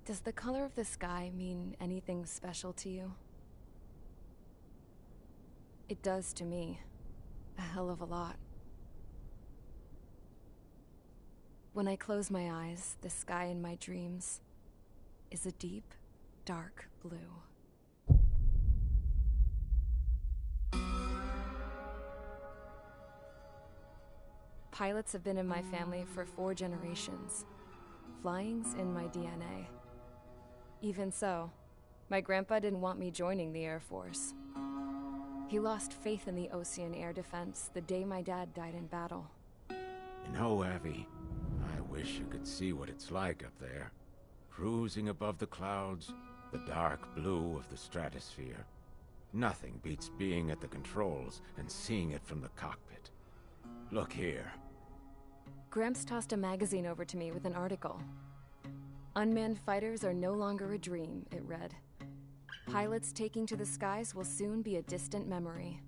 Does the color of the sky mean anything special to you? It does to me. A hell of a lot. When I close my eyes, the sky in my dreams is a deep, dark blue. Pilots have been in my family for 4 generations. Flying's in my DNA. Even so, my grandpa didn't want me joining the Air Force. He lost faith in the Ocean Air Defense the day my dad died in battle. You know, Abby, I wish you could see what it's like up there. Cruising above the clouds, the dark blue of the stratosphere. Nothing beats being at the controls and seeing it from the cockpit. Look here. Gramps tossed a magazine over to me with an article. Unmanned fighters are no longer a dream, it read. Pilots taking to the skies will soon be a distant memory.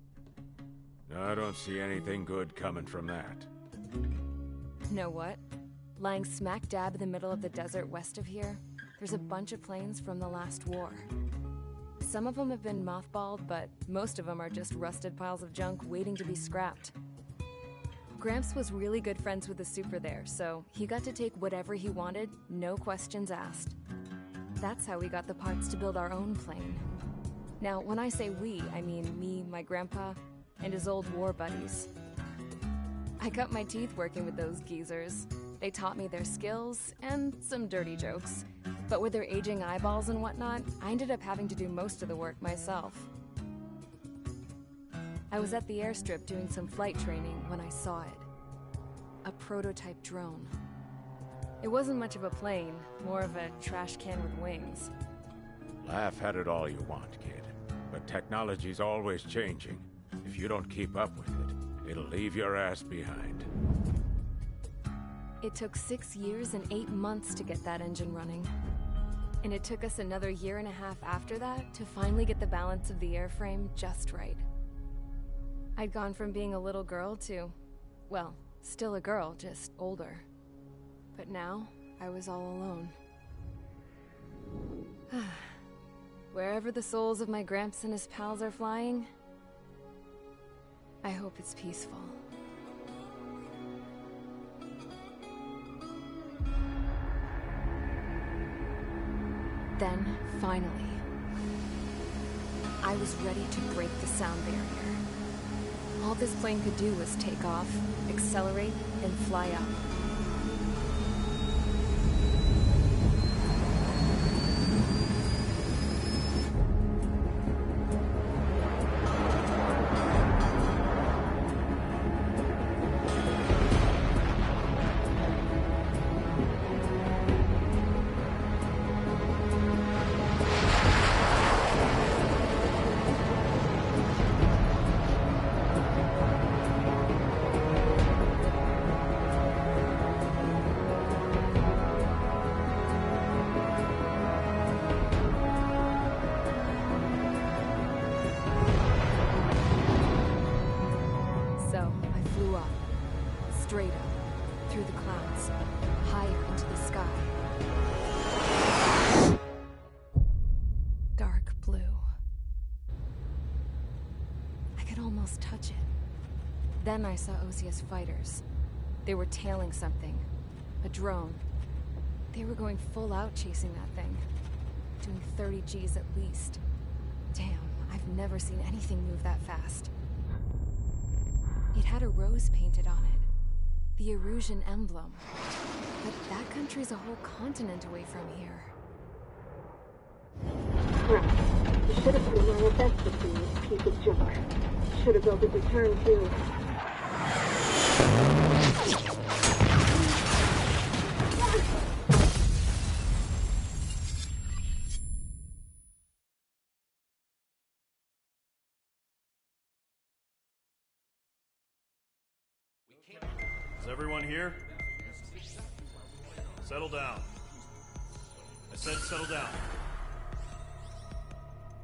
I don't see anything good coming from that. Know what? Lying smack dab in the middle of the desert west of here, there's a bunch of planes from the last war. Some of them have been mothballed, but most of them are just rusted piles of junk waiting to be scrapped. Gramps was really good friends with the super there, so he got to take whatever he wanted, no questions asked. That's how we got the parts to build our own plane. Now, when I say we, I mean me, my grandpa, and his old war buddies. I cut my teeth working with those geezers. They taught me their skills, and some dirty jokes. But with their aging eyeballs and whatnot, I ended up having to do most of the work myself. I was at the airstrip doing some flight training when I saw it. A prototype drone. It wasn't much of a plane, more of a trash can with wings. Laugh at it all you want, kid. But technology's always changing. If you don't keep up with it, it'll leave your ass behind. It took 6 years and 8 months to get that engine running. And it took us another 1.5 years after that to finally get the balance of the airframe just right. I'd gone from being a little girl to, well, still a girl, just older. But now, I was all alone. Wherever the souls of my Gramps and his pals are flying, I hope it's peaceful. Then, finally, I was ready to break the sound barrier. All this plane could do was take off, accelerate, and fly up. Straight up, through the clouds, higher into the sky. Dark blue. I could almost touch it. Then I saw Osia's fighters. They were tailing something. A drone. They were going full out chasing that thing. Doing 30 Gs at least. Damn, I've never seen anything move that fast. It had a rose painted on it. The Erusian emblem. But that country's a whole continent away from here. Right. You should have put in my best to see this piece of junk. Should have built a return too. Is everyone here? Settle down. I said settle down.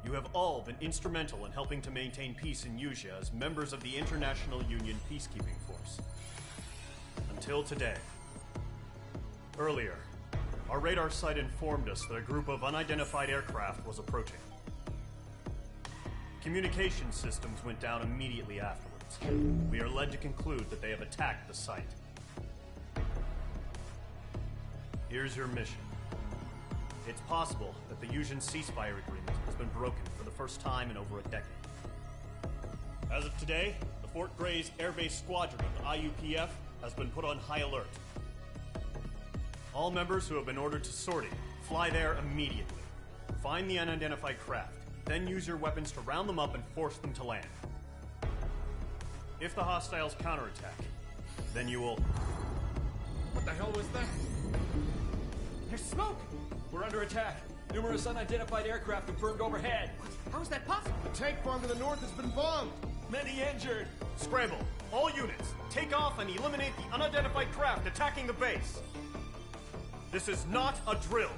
You have all been instrumental in helping to maintain peace in Usea as members of the International Union Peacekeeping Force. Until today. Earlier, Our radar site informed us that a group of unidentified aircraft was approaching. Communication systems went down immediately afterwards. We are led to conclude that they have attacked the site. Here's your mission. It's possible that the Yuuzhan ceasefire agreement has been broken for the first time in over a decade. As of today, the Fort Grays Air Base Squadron of the IUPF has been put on high alert. All members who have been ordered to sortie, fly there immediately. Find the unidentified craft, then use your weapons to round them up and force them to land. If the hostiles counterattack, then you will... What the hell was that? There's smoke! We're under attack. Numerous unidentified aircraft confirmed overhead. How is that possible? The tank farm to the north has been bombed. Many injured. Scramble! All units, take off and eliminate the unidentified craft attacking the base! This is not a drill!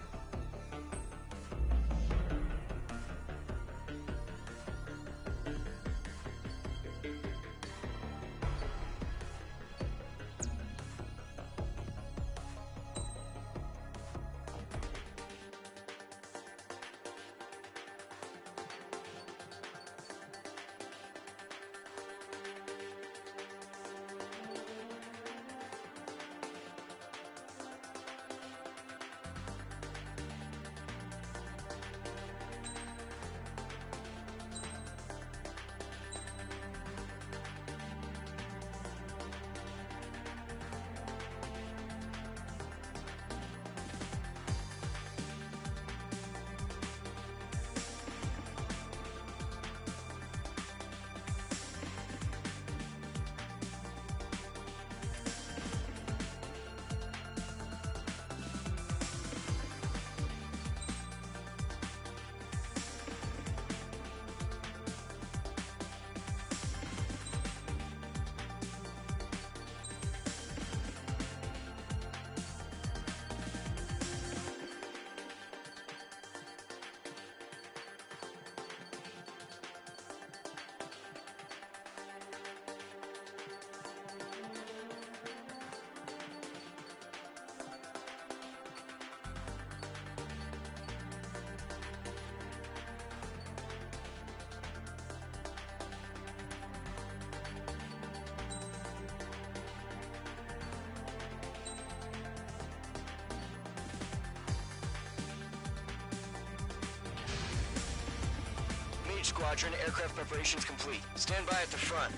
Squadron, aircraft preparations complete. Stand by at the front.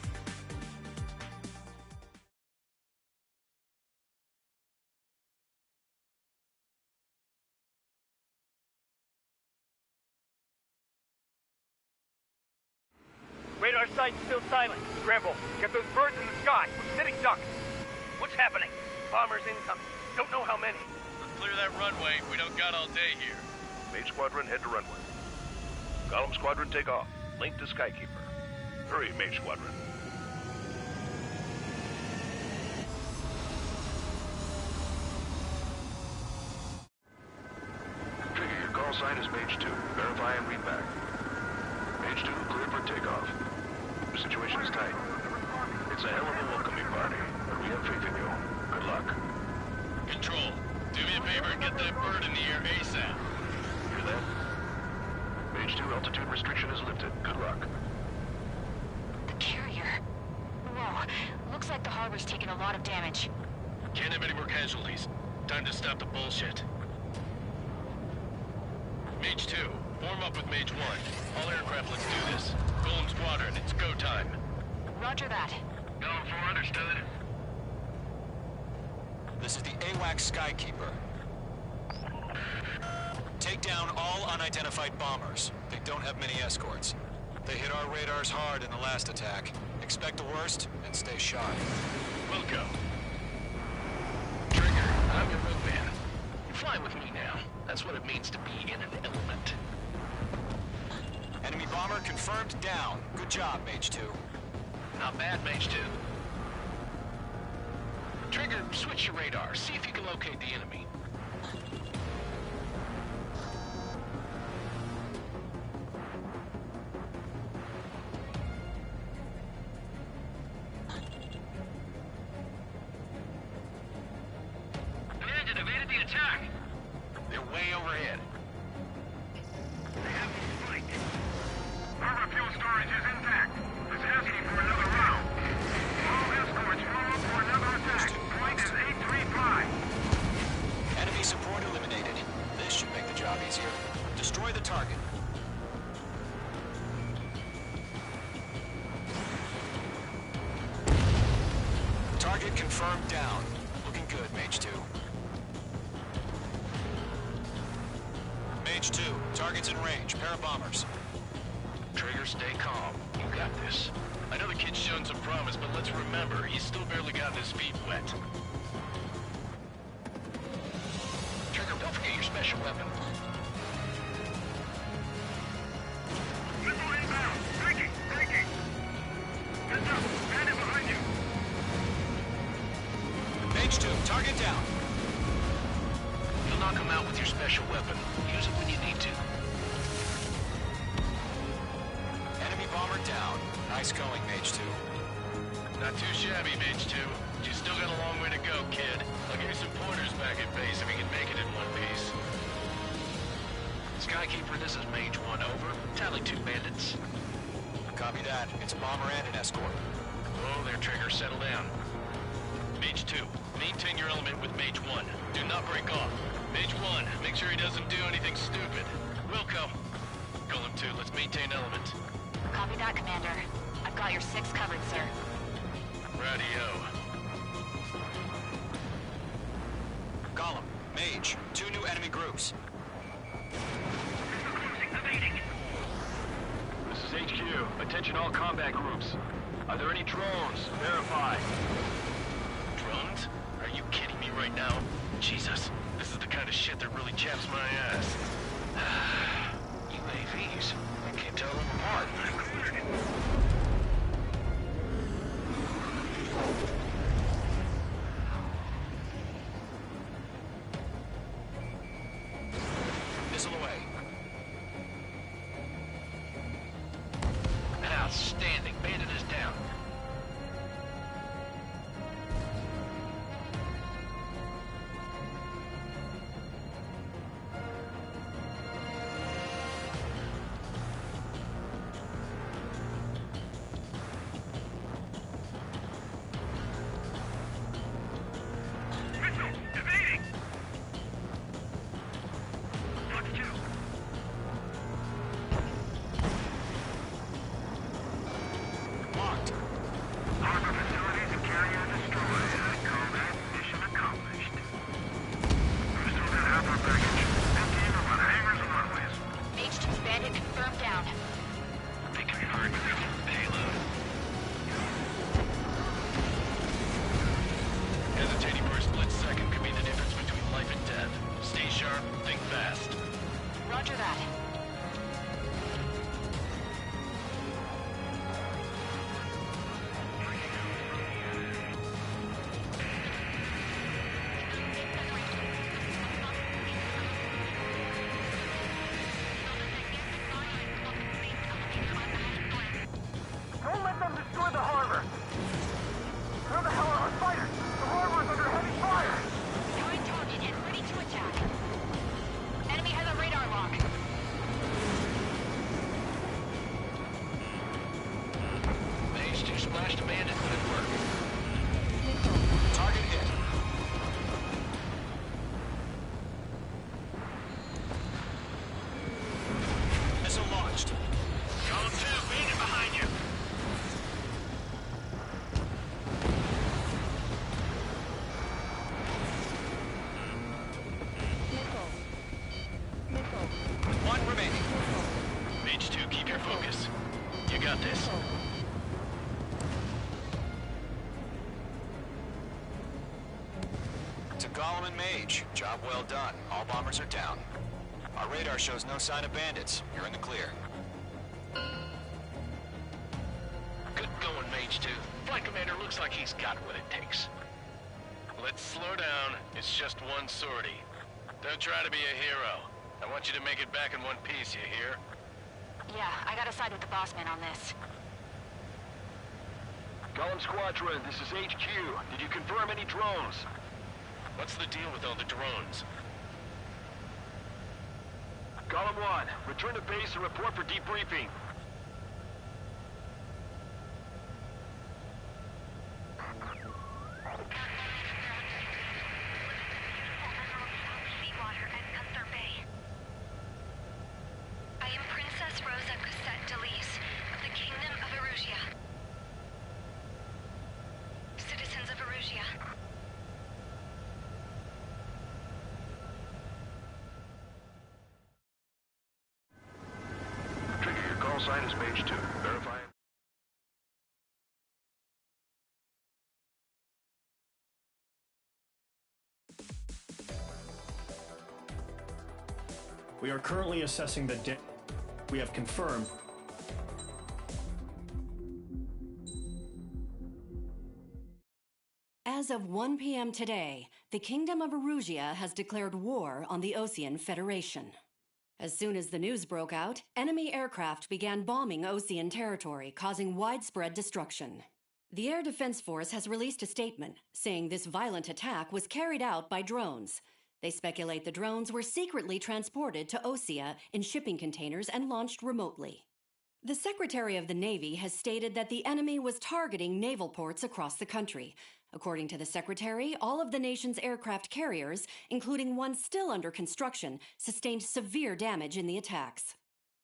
Radar site's still silent. Scramble. Get those birds in the sky. We're sitting ducks. What's happening? Bombers incoming. Don't know how many. Let's clear that runway. We don't got all day here. Mage Squadron, head to runway. Column Squadron, take off. Link to Skykeeper. Hurry, Mage Squadron. Trigger, your call sign is Mage 2. Verify and read back. Mage 2, clear for takeoff. The situation is tight. It's a hell of a welcoming party, but we have faith in you. Good luck. Control, do me a favor and get that bird in the air ASAP. Hear that? Mage 2, altitude restriction is lifted. Good luck. The carrier. Whoa. Looks like the harbor's taken a lot of damage. Can't have any more casualties. Time to stop the bullshit. Mage 2, form up with Mage 1. All aircraft, let's do this. Golem Squadron, it's go time. Roger that. Going for understood. This is the AWACS Skykeeper. Take down all unidentified bombers. They don't have many escorts. They hit our radars hard in the last attack. Expect the worst and stay sharp. We'll go. Trigger, I'm your wingman. You fly with me now. That's what it means to be in an element. Enemy bomber confirmed down. Good job, Mage 2. Not bad, Mage 2. Trigger, switch your radar. See if you can locate the enemy. The engine evaded the attack. They're way overhead. They have me spiked. Harbor fuel storage is intact. It's asking for another round. All escorts form up for another attack. Point is 835. Enemy support eliminated. This should make the job easier. Destroy the target. Target confirmed down. Looking good, Mage 2. Mage 2, target's in range. Pair of bombers. Trigger, stay calm. You got this. I know the kid's shown some promise, but let's remember, he's still barely gotten his feet wet. Trigger, don't forget your special weapon. Missile inbound. Breaking. Heads up. Bandit behind you. Mage 2, target down. You'll knock him out with your special weapon. Use it when you need to. Enemy bomber down. Nice going, Mage 2. Not too shabby, Mage 2. But you still got a long way to go, kid. I'll give you some pointers back at base if we can make it in one piece. Skykeeper, this is Mage 1, over. Tally 2 bandits. Copy that. It's a bomber and an escort. Oh, there, Trigger. Settle down. Mage 2, maintain your element with Mage 1. Do not break off. Mage 1, make sure he doesn't do anything stupid. Wilco. Golem 2, let's maintain element. Copy that, Commander. I've got your 6 covered, sir. Radio. Golem, Mage, 2 new enemy groups. This is HQ. Attention all combat groups. Are there any drones? Verify. Drones? Are you kidding me right now? Jesus, this is the kind of shit that really chaps my ass. UAVs. I can't tell them apart. Missile away. Outstanding. Bandit is down. Locked. Harbor facilities and carrier destroyed. Combat mission accomplished. We still got half our baggage. Empty in on hangars and runways. Mage 2's bandit confirmed down. They can be heard with their payload. Hesitating for a split second could be the difference between life and death. Stay sharp, think fast. Roger that. Don't let them destroy the harbor! Where the hell are our fighters? The harbor is under heavy fire! Join target and ready to attack. Enemy has a radar lock. Mage 2 splashed a bandit. Good work. Target hit. Missile launched. Column 2, bandit behind you! One remaining. Mage 2, keep your focus. You got this. To Golem and Mage, job well done. All bombers are down. Our radar shows no sign of bandits. You're in the clear. Good going, Mage 2. Flight Commander looks like he's got what it takes. Let's slow down. It's just one sortie. Don't try to be a hero. I want you to make it back in one piece, you hear? Yeah, I gotta side with the boss man on this. Golem Squadron, this is HQ. Did you confirm any drones? What's the deal with all the drones? Column 1, return to base and report for debriefing. Sign is page 2. Verify. We are currently assessing the we have confirmed. As of 1 p.m. today, the Kingdom of Erusia has declared war on the Osean Federation. As soon as the news broke out, enemy aircraft began bombing Osean territory, causing widespread destruction. The Air Defense Force has released a statement saying this violent attack was carried out by drones. They speculate the drones were secretly transported to Osea in shipping containers and launched remotely. The Secretary of the Navy has stated that the enemy was targeting naval ports across the country. According to the Secretary, all of the nation's aircraft carriers, including one still under construction, sustained severe damage in the attacks.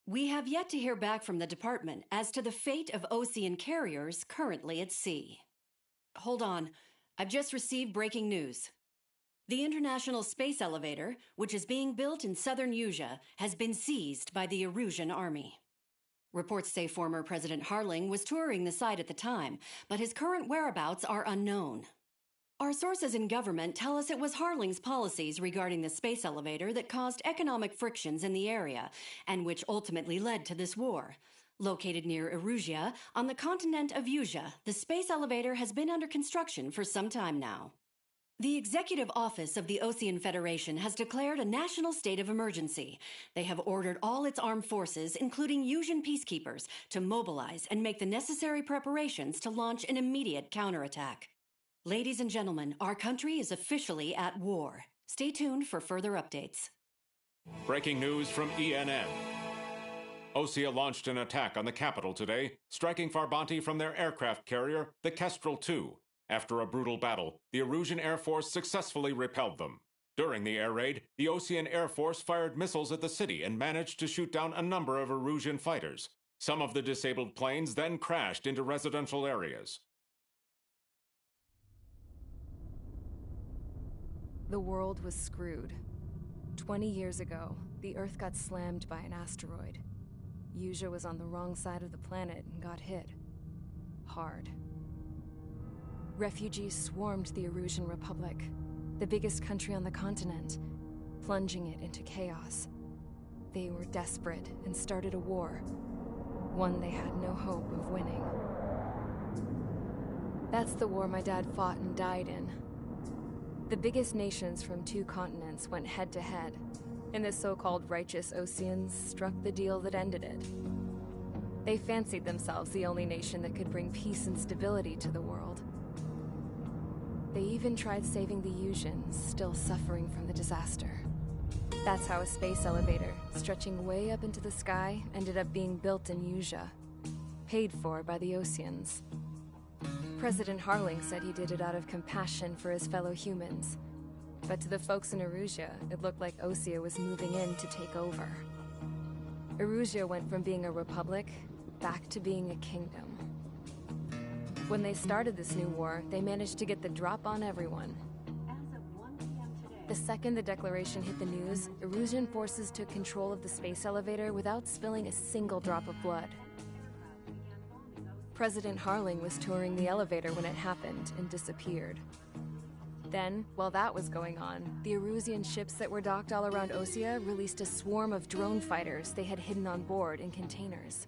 We have yet to hear back from the department as to the fate of Osean carriers currently at sea. Hold on. I've just received breaking news. The International Space Elevator, which is being built in southern Usea, has been seized by the Erusian Army. Reports say former President Harling was touring the site at the time, but his current whereabouts are unknown. Our sources in government tell us it was Harling's policies regarding the space elevator that caused economic frictions in the area, and which ultimately led to this war. Located near Erusia, on the continent of Usea, the space elevator has been under construction for some time now. The Executive Office of the Osean Federation has declared a national state of emergency. They have ordered all its armed forces, including Usian peacekeepers, to mobilize and make the necessary preparations to launch an immediate counterattack. Ladies and gentlemen, our country is officially at war. Stay tuned for further updates. Breaking news from ENN. Osea launched an attack on the capital today, striking Farbanti from their aircraft carrier, the Kestrel II. After a brutal battle, the Erusian Air Force successfully repelled them. During the air raid, the Osean Air Force fired missiles at the city and managed to shoot down a number of Erusian fighters. Some of the disabled planes then crashed into residential areas. The world was screwed. 20 years ago, the Earth got slammed by an asteroid. Usea was on the wrong side of the planet and got hit. Hard. Refugees swarmed the Erusian Republic, the biggest country on the continent, plunging it into chaos. They were desperate and started a war, one they had no hope of winning. That's the war my dad fought and died in. The biggest nations from 2 continents went head-to-head, and the so-called righteous Oseans struck the deal that ended it. They fancied themselves the only nation that could bring peace and stability to the world. They even tried saving the Usians, still suffering from the disaster. That's how a space elevator, stretching way up into the sky, ended up being built in Usea, paid for by the Oseans. President Harling said he did it out of compassion for his fellow humans. But to the folks in Erusia, it looked like Osea was moving in to take over. Erusia went from being a republic back to being a kingdom. When they started this new war, they managed to get the drop on everyone. The second the declaration hit the news, Erusian forces took control of the space elevator without spilling a single drop of blood. President Harling was touring the elevator when it happened and disappeared. Then, while that was going on, the Erusian ships that were docked all around Osea released a swarm of drone fighters they had hidden on board in containers.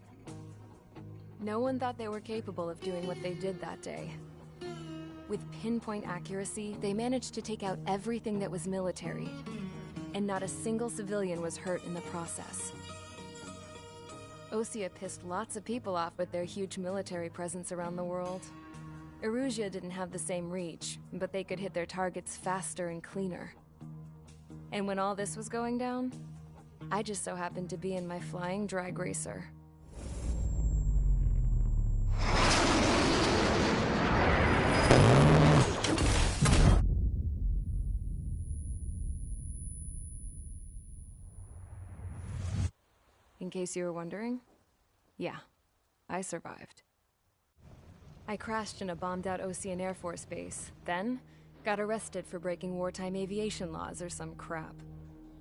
No one thought they were capable of doing what they did that day. With pinpoint accuracy, they managed to take out everything that was military, and not a single civilian was hurt in the process. Osea pissed lots of people off with their huge military presence around the world. Erusia didn't have the same reach, but they could hit their targets faster and cleaner. And when all this was going down, I just so happened to be in my flying drag racer. In case you were wondering, yeah, I survived. I crashed in a bombed-out Ocean Air Force base, then got arrested for breaking wartime aviation laws or some crap.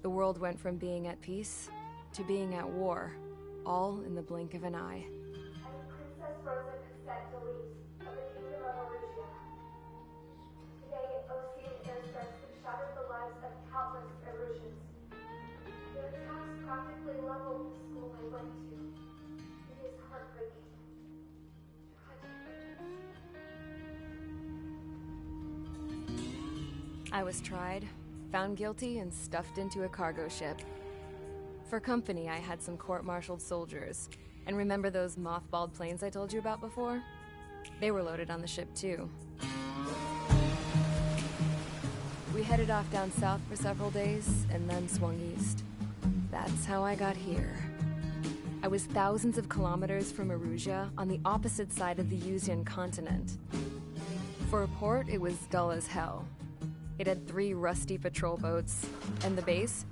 The world went from being at peace to being at war, all in the blink of an eye. Princess Rosa Cassette Delete of the Kingdom of Erusia. Today, Ocean airstrikes have shattered the lives of countless Erusians. Their attacks practically leveled the school I went to. It is heartbreaking. I was tried, found guilty, and stuffed into a cargo ship. For company, I had some court-martialed soldiers. And remember those mothballed planes I told you about before? They were loaded on the ship, too. We headed off down south for several days, and then swung east. That's how I got here. I was thousands of kilometers from Erusia, on the opposite side of the Yuzian continent. For a port, it was dull as hell. It had 3 rusty patrol boats, and the base?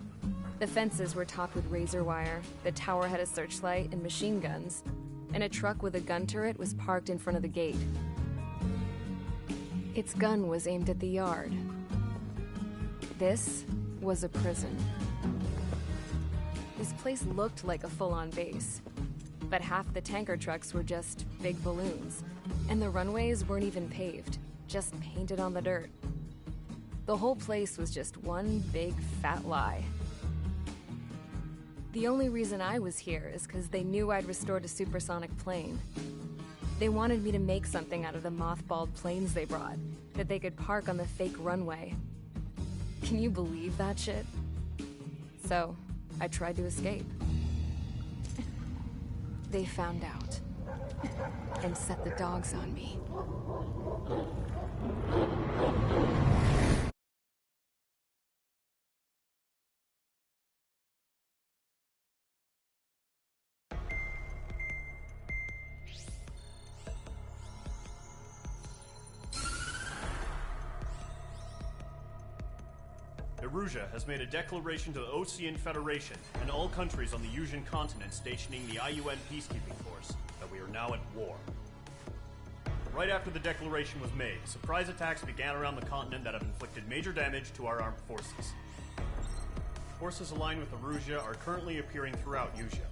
The fences were topped with razor wire, the tower had a searchlight and machine guns, and a truck with a gun turret was parked in front of the gate. Its gun was aimed at the yard. This was a prison. This place looked like a full-on base, but half the tanker trucks were just big balloons, and the runways weren't even paved, just painted on the dirt. The whole place was just one big fat lie. The only reason I was here is because they knew I'd restored a supersonic plane. They wanted me to make something out of the mothballed planes they brought, that they could park on the fake runway. Can you believe that shit? So, I tried to escape. They found out, and set the dogs on me. Erusia has made a declaration to the Ocean Federation and all countries on the Yuzian continent stationing the IUN peacekeeping force that we are now at war. Right after the declaration was made, surprise attacks began around the continent that have inflicted major damage to our armed forces. Forces aligned with Erusia are currently appearing throughout Yusia.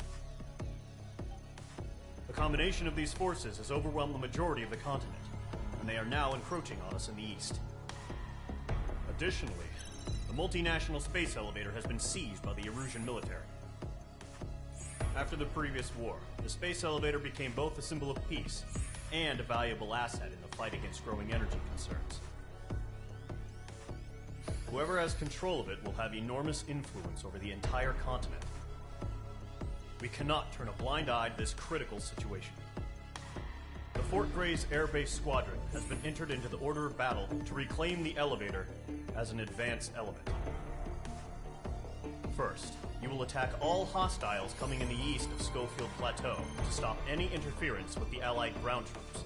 The combination of these forces has overwhelmed the majority of the continent, and they are now encroaching on us in the east. Additionally, the multinational space elevator has been seized by the Erusian military. After the previous war, the space elevator became both a symbol of peace and a valuable asset in the fight against growing energy concerns. Whoever has control of it will have enormous influence over the entire continent. We cannot turn a blind eye to this critical situation. The Fort Gray's Air Base Squadron has been entered into the order of battle to reclaim the elevator as an advanced element. First, you will attack all hostiles coming in the east of Schofield Plateau to stop any interference with the Allied ground troops.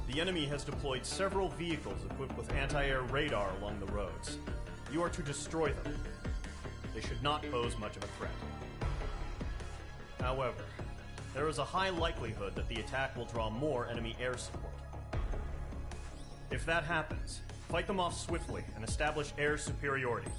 The enemy has deployed several vehicles equipped with anti-air radar along the roads. You are to destroy them. They should not pose much of a threat. However, there is a high likelihood that the attack will draw more enemy air support. If that happens, fight them off swiftly and establish air superiority.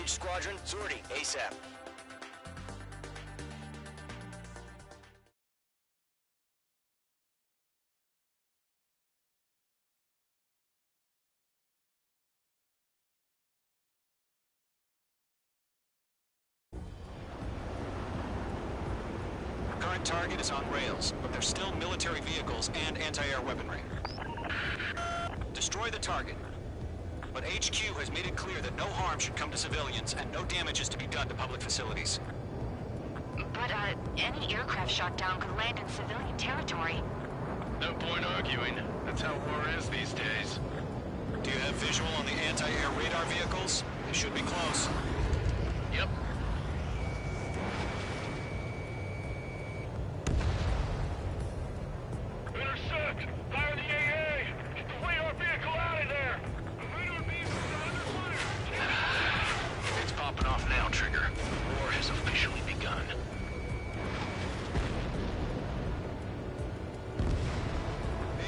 Engage squadron. Sortie ASAP. Current target is on rails, but there's still military vehicles and anti-air weaponry. Destroy the target. But HQ has made it clear that no harm should come to civilians and no damage is to be done to public facilities. But, any aircraft shot down could land in civilian territory. No point arguing. That's how war is these days. Do you have visual on the anti-air radar vehicles? They should be close. Yep. Intercept! Fire the AA! Get the radar vehicle out of there! The radar vehicle's under fire! It's popping off now, Trigger. War has officially begun.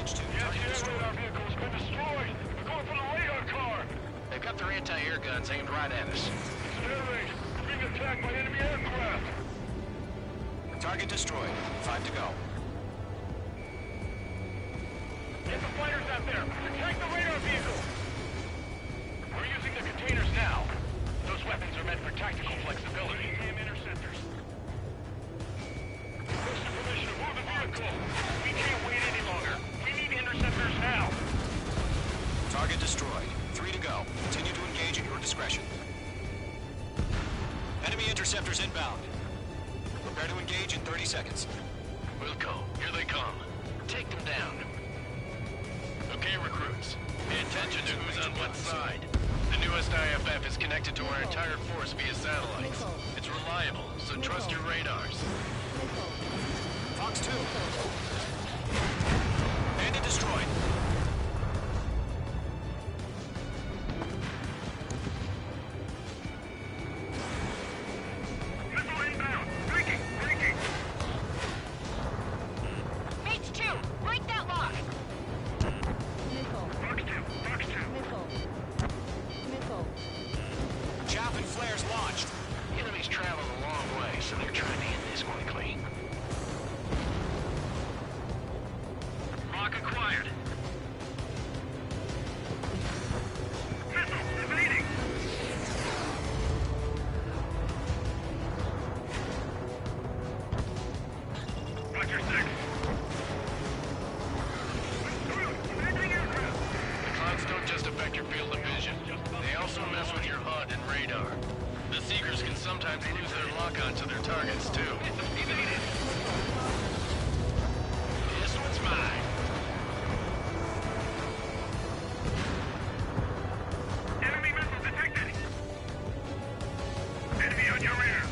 The radar vehicle's been destroyed! We're going for the radar car! They've got their anti-air guns aimed right at us. Air being attacked by enemy aircraft! Target destroyed. 5 to go. Get the fighters out there! Attack the radar vehicle! We're using the containers now. Those weapons are meant for tactical flexibility. AM interceptors. Request permission to move the vehicle. We can't wait any longer. We need interceptors now. Target destroyed. 3 to go. Continue to engage at your discretion. Enemy interceptors inbound. Prepare to engage in 30 seconds. Wilco, here they come. Take them down. Okay, recruits. Pay attention to who's on what side. The newest IFF is connected to our entire force via satellites. It's reliable, so trust your radars. Fox 2. Bandit destroyed. Missile inbound. Breaking! Breaking! Mates 2, break that lock! Fox 2. Fox 2. Chaff and flares launched. Enemies travel a long way, so they're trying to end this quickly. Lock acquired. Missile evading. Roger 6. Evading aircraft. The clouds don't just affect your field of vision. They also mess with your HUD and radar. The Seekers can sometimes lose their lock-on to their targets, too. Evaded. This one's mine. Enemy missile detected. Enemy on your rear.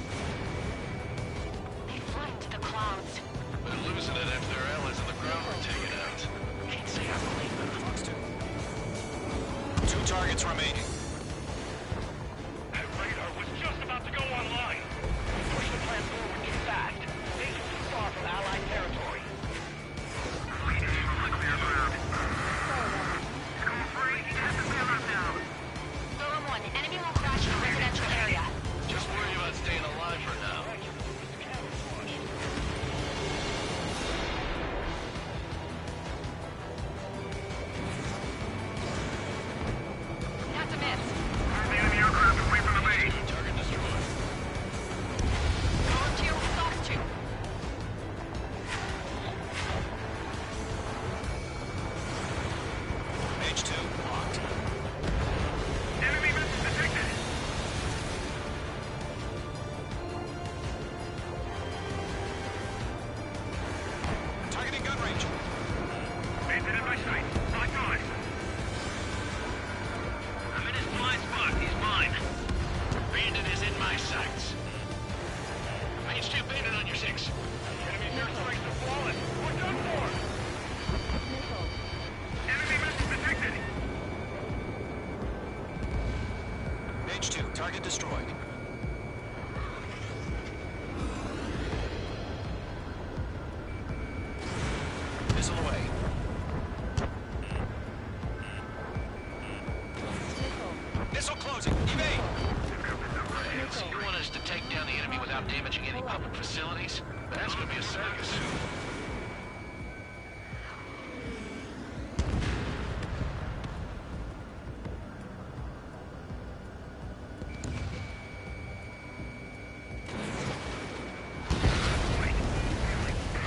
They fly into the clouds. They're losing it after their allies on the ground were taken out. Can't say I believe them. Fox 2. 2 targets remaining. That radar was just about to go online. Push the plan forward too fast. These are too far from Allied territory. Golem 1, enemy will crash in a residential area. Just worry about staying alive for now. That's a miss. The enemy aircraft away from the base. Target destroyed. Golem 2, Fox 2. H2 locked. Enemy missile detected. Targeting gun range. Bandit in my sight. Locked on. I'm in his blind spot. He's mine. Bandit is in my sights. Mage 2, Bandit on your 6. Enemy airstrikes have fallen. We're done for. Enemy missile detected. H2, target destroyed. Missile away. Missile closing. Evade. facilities? That's gonna be a circus.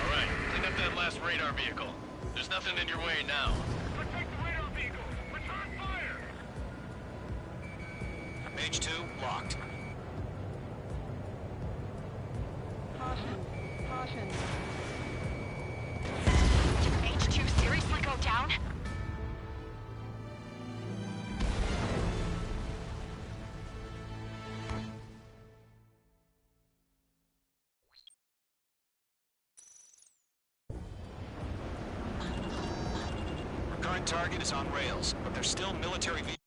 Alright, clean up that last radar vehicle. There's nothing in your way now. Protect the radar vehicle! Return fire! Mage 2, locked. Caution. Caution. Did H2 seriously go down? Current target is on rails, but there's still military vehicles.